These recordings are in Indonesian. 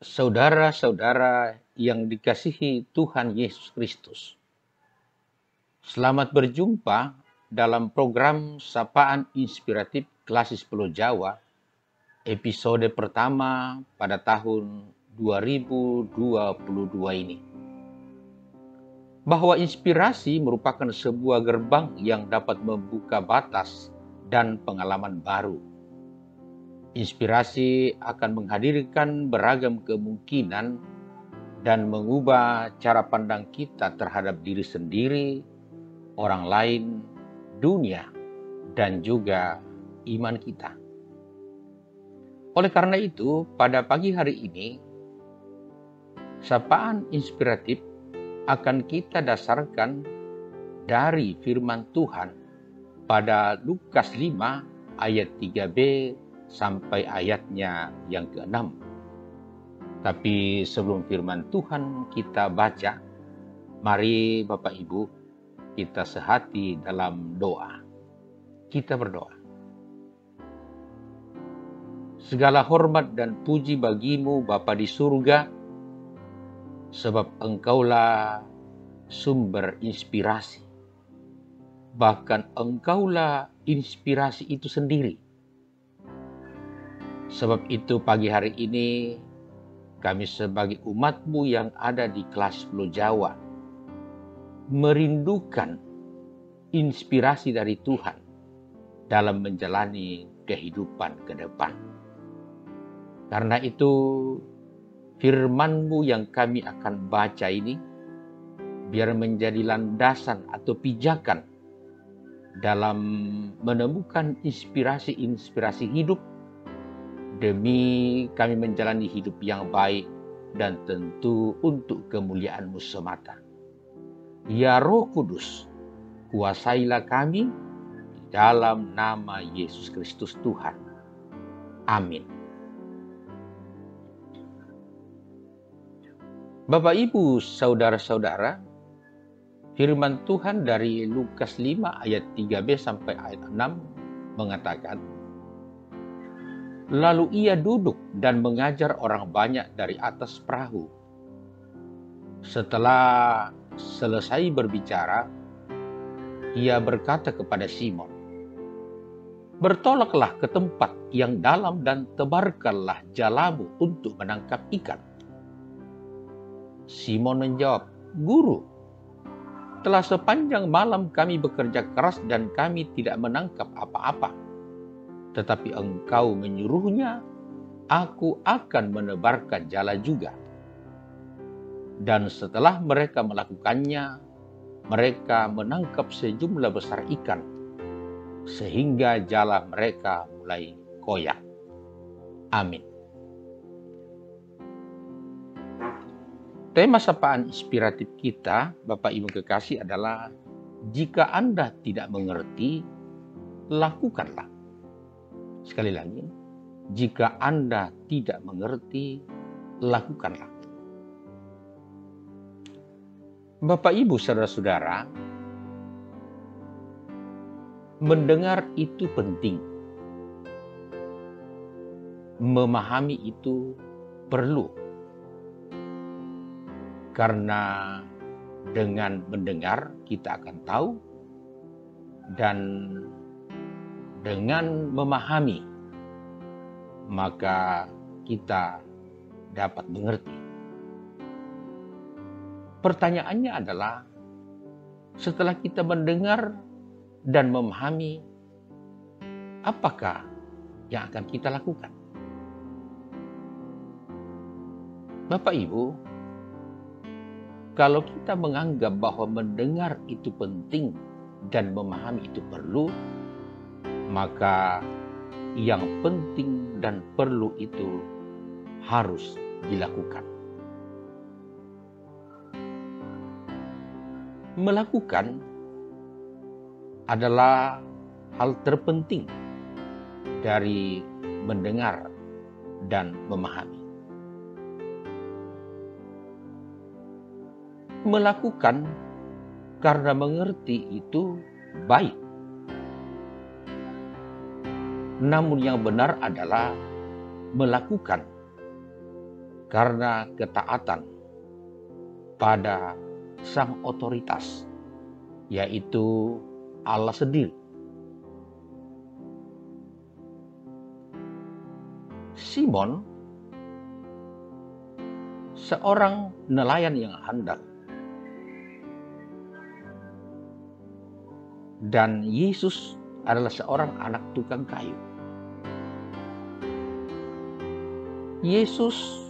Saudara-saudara yang dikasihi Tuhan Yesus Kristus, selamat berjumpa dalam program Sapaan Inspiratif Klasis Pulau Jawa, episode pertama pada tahun 2022 ini. Bahwa inspirasi merupakan sebuah gerbang yang dapat membuka batas dan pengalaman baru. Inspirasi akan menghadirkan beragam kemungkinan dan mengubah cara pandang kita terhadap diri sendiri, orang lain, dunia, dan juga iman kita. Oleh karena itu, pada pagi hari ini, sapaan inspiratif akan kita dasarkan dari firman Tuhan pada Lukas 5 ayat 3b sampai ayatnya yang ke-6. Tapi sebelum firman Tuhan kita baca, mari Bapak Ibu kita sehati dalam doa. Kita berdoa. Segala hormat dan puji bagimu Bapa di surga, sebab Engkaulah sumber inspirasi. Bahkan Engkaulah inspirasi itu sendiri. Sebab itu pagi hari ini kami sebagai umat-Mu yang ada di kelas Pulau Jawa merindukan inspirasi dari Tuhan dalam menjalani kehidupan ke depan. Karena itu firman-Mu yang kami akan baca ini biar menjadi landasan atau pijakan dalam menemukan inspirasi-inspirasi hidup demi kami menjalani hidup yang baik dan tentu untuk kemuliaan-Mu semata. Ya Roh Kudus, kuasailah kami di dalam nama Yesus Kristus Tuhan. Amin. Bapak Ibu, saudara-saudara, firman Tuhan dari Lukas 5 ayat 3b sampai ayat 6 mengatakan, lalu ia duduk dan mengajar orang banyak dari atas perahu. Setelah selesai berbicara, ia berkata kepada Simon, bertolaklah ke tempat yang dalam dan tebarkanlah jalamu untuk menangkap ikan. Simon menjawab, Guru, telah sepanjang malam kami bekerja keras dan kami tidak menangkap apa-apa. Tetapi Engkau menyuruhnya, aku akan menebarkan jala juga. Dan setelah mereka melakukannya, mereka menangkap sejumlah besar ikan, sehingga jala mereka mulai koyak. Amin. Tema sapaan inspiratif kita, Bapak Ibu kekasih, adalah jika Anda tidak mengerti, lakukanlah. Sekali lagi, jika Anda tidak mengerti, lakukanlah. Bapak Ibu saudara-saudara, mendengar itu penting. Memahami itu perlu. Karena dengan mendengar kita akan tahu, dan dengan memahami maka kita dapat mengerti. Pertanyaannya adalah, setelah kita mendengar dan memahami, apakah yang akan kita lakukan? Bapak Ibu, kalau kita menganggap bahwa mendengar itu penting dan memahami itu perlu, maka yang penting dan perlu itu harus dilakukan. Melakukan adalah hal terpenting dari mendengar dan memahami. Melakukan karena mengerti itu baik. Namun yang benar adalah melakukan karena ketaatan pada sang otoritas, yaitu Allah sendiri. Simon, seorang nelayan yang handal, dan Yesus adalah seorang anak tukang kayu. Yesus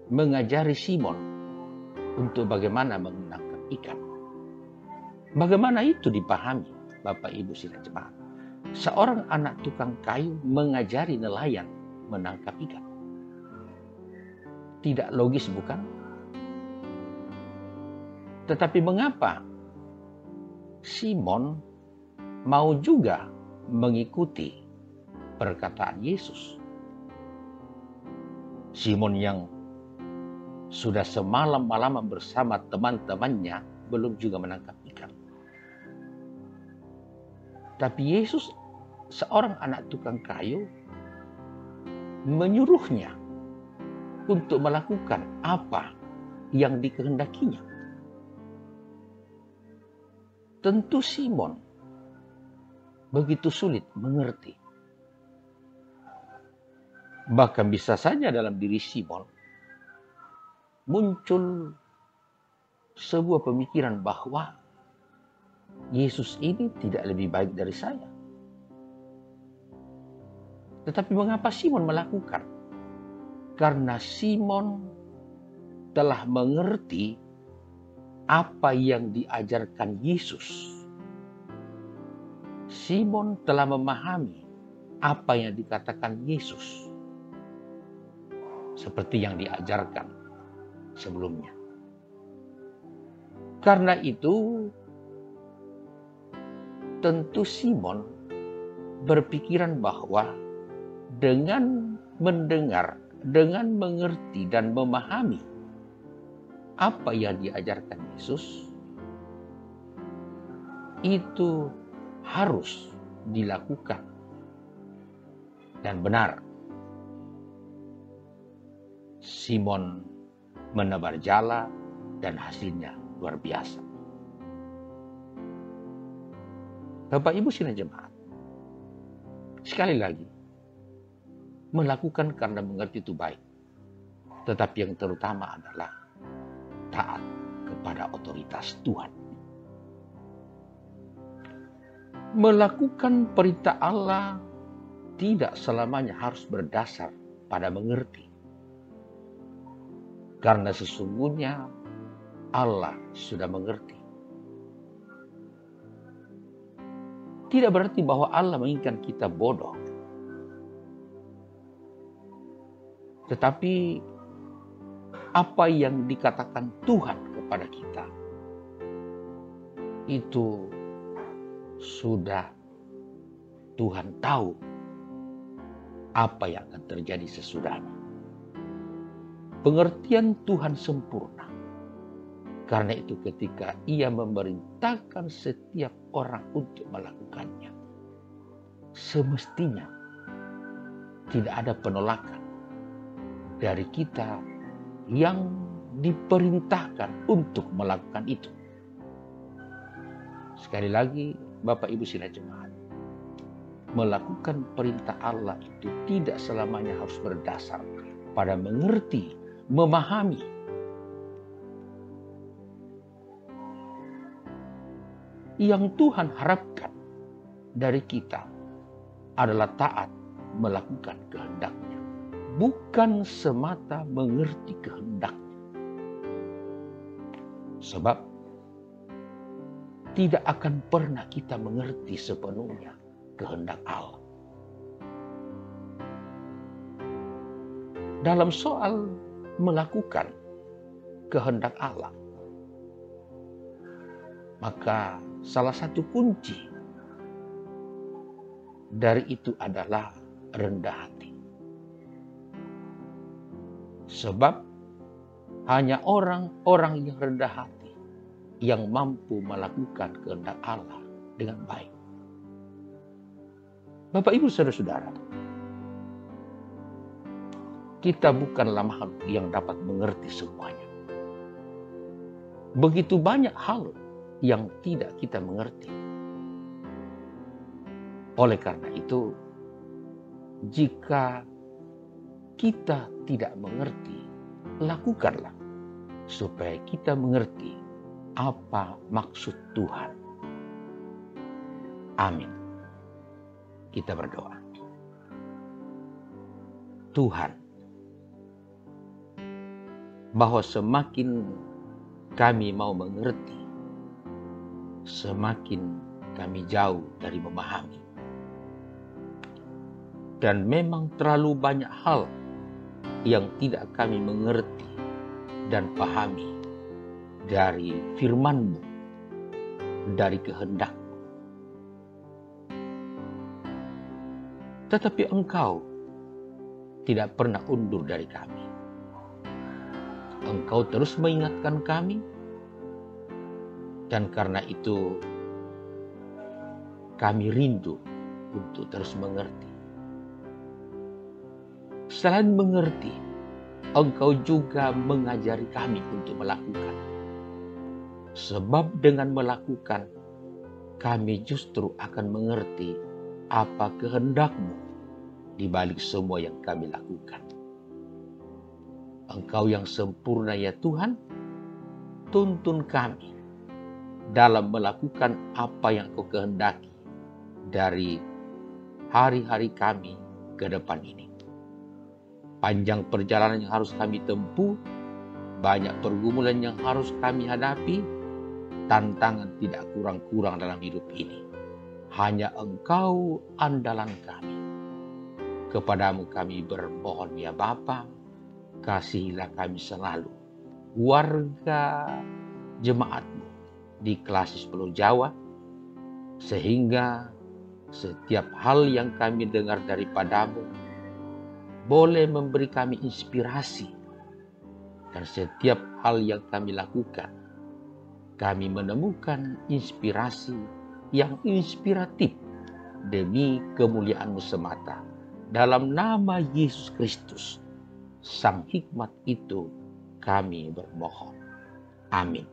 mengajari Simon untuk bagaimana menangkap ikan. Bagaimana itu dipahami, Bapak Ibu sidang jemaat? Seorang anak tukang kayu mengajari nelayan menangkap ikan. Tidak logis, bukan? Tetapi mengapa Simon mau juga mengikuti perkataan Yesus? Simon yang sudah semalam-malaman bersama teman-temannya belum juga menangkap ikan. Tapi Yesus, seorang anak tukang kayu, menyuruhnya untuk melakukan apa yang dikehendakinya. Tentu Simon begitu sulit mengerti. Bahkan bisa saja dalam diri Simon muncul sebuah pemikiran bahwa Yesus ini tidak lebih baik dari saya. Tetapi mengapa Simon melakukan? Karena Simon telah mengerti apa yang diajarkan Yesus. Simon telah memahami apa yang dikatakan Yesus, seperti yang diajarkan sebelumnya. Karena itu, tentu Simon berpikiran bahwa dengan mendengar, dengan mengerti dan memahami apa yang diajarkan Yesus, itu harus dilakukan dan benar. Simon menebar jala dan hasilnya luar biasa. Bapak Ibu sidang jemaat, sekali lagi, melakukan karena mengerti itu baik. Tetapi yang terutama adalah taat kepada otoritas Tuhan. Melakukan perintah Allah tidak selamanya harus berdasar pada mengerti. Karena sesungguhnya Allah sudah mengerti. Tidak berarti bahwa Allah menginginkan kita bodoh. Tetapi apa yang dikatakan Tuhan kepada kita, itu sudah Tuhan tahu apa yang akan terjadi sesudahnya. Pengertian Tuhan sempurna. Karena itu ketika Ia memerintahkan setiap orang untuk melakukannya, semestinya tidak ada penolakan dari kita yang diperintahkan untuk melakukan itu. Sekali lagi, Bapak Ibu sidang jemaat, melakukan perintah Allah itu tidak selamanya harus berdasar pada mengerti, memahami. Yang Tuhan harapkan dari kita adalah taat melakukan kehendak-Nya, bukan semata mengerti kehendak-Nya. Sebab tidak akan pernah kita mengerti sepenuhnya kehendak Allah. Dalam soal melakukan kehendak Allah, maka salah satu kunci dari itu adalah rendah hati. Sebab hanya orang-orang yang rendah hati yang mampu melakukan kehendak Allah dengan baik. Bapak Ibu saudara-saudara, kita bukanlah makhluk yang dapat mengerti semuanya. Begitu banyak hal yang tidak kita mengerti. Oleh karena itu, jika kita tidak mengerti, lakukanlah supaya kita mengerti apa maksud Tuhan. Amin. Kita berdoa. Tuhan, bahwa semakin kami mau mengerti, semakin kami jauh dari memahami. Dan memang terlalu banyak hal yang tidak kami mengerti dan pahami dari firman-Mu, dari kehendak. Tetapi Engkau tidak pernah undur dari kami. Engkau terus mengingatkan kami, dan karena itu kami rindu untuk terus mengerti. Selain mengerti, Engkau juga mengajari kami untuk melakukan. Sebab dengan melakukan, kami justru akan mengerti apa kehendak-Mu di balik semua yang kami lakukan. Engkau yang sempurna ya Tuhan, tuntun kami dalam melakukan apa yang Engkau kehendaki dari hari-hari kami ke depan ini. Panjang perjalanan yang harus kami tempuh, banyak pergumulan yang harus kami hadapi, tantangan tidak kurang-kurang dalam hidup ini. Hanya Engkau andalan kami. Kepadamu kami bermohon ya Bapa, kasihilah kami selalu, warga jemaat-Mu di Klasis Pulau Jawa, sehingga setiap hal yang kami dengar daripada-Mu boleh memberi kami inspirasi, dan setiap hal yang kami lakukan, kami menemukan inspirasi yang inspiratif demi kemuliaan-Mu semata. Dalam nama Yesus Kristus, Sang Hikmat itu, kami bermohon. Amin.